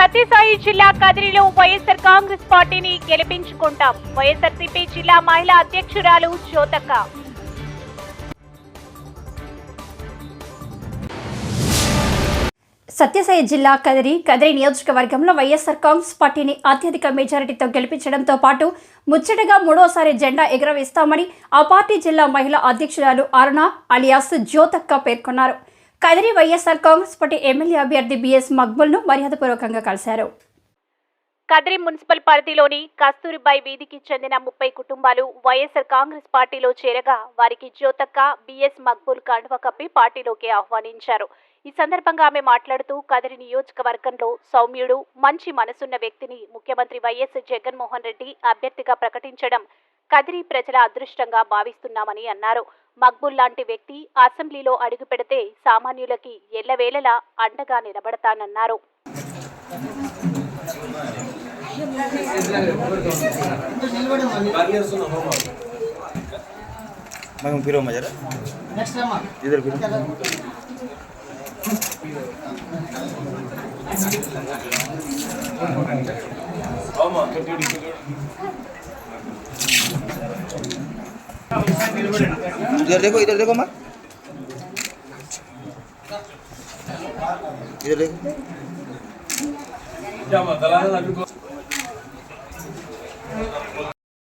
సత్యసాయి జిల్లా కదిరిలో వైఎస్ఆర్ కాంగ్రెస్ పార్టీని గెలిపించుకుంటాం. వైఎస్ఆర్సీపీ జిల్లా మహిళా అధ్యక్షురాలు జ్యోతక్క. సత్యసాయి జిల్లా కదిరి నియోజకవర్గంలో వైఎస్ఆర్ కాంగ్రెస్ పార్టీని అత్యధిక మెజారిటీతో గెలిపించడంతో పాటు ముచ్చటగా మూడోసారి జెండా ఎగురవేస్తామని ఆ పార్టీ జిల్లా మహిళా అధ్యక్షురాలు అరుణ అలియాస్ జ్యోతక్క పేర్కొన్నారు. కదిరి వైఎస్ఆర్ కాంగ్రెస్ పార్టీ ఎమ్మెల్యే అభ్యర్థి బిఎస్ మక్బుల్ను మర్యాదపూర్వకంగా కలిశారు. కదిరి మున్సిపల్ పరిధిలోని కస్తూరిబాయి వీధికి చెందిన 30 కుటుంబాలు వైఎస్ఆర్ కాంగ్రెస్ పార్టీలో చేరగా వారికి జ్యోతక్క బిఎస్ మక్బుల్ కండువా కప్పి పార్టీలోకి ఆహ్వానించారు. ఈ సందర్భంగా ఆమె మాట్లాడుతూ కదిరి నియోజకవర్గంలో సౌమ్యుడు, మంచి మనసున్న వ్యక్తిని ముఖ్యమంత్రి వైఎస్ జగన్మోహన్ రెడ్డి అభ్యర్థిగా ప్రకటించడం కదిరి ప్రజల అదృష్టంగా భావిస్తున్నామని అన్నారు. మక్బుల్ లాంటి వ్యక్తి అసెంబ్లీలో అడుగుపెడితే సామాన్యులకి ఎల్లవేళలా అండగా నిలబడతానన్నారు. इधर देखो माँ, इधर देखो।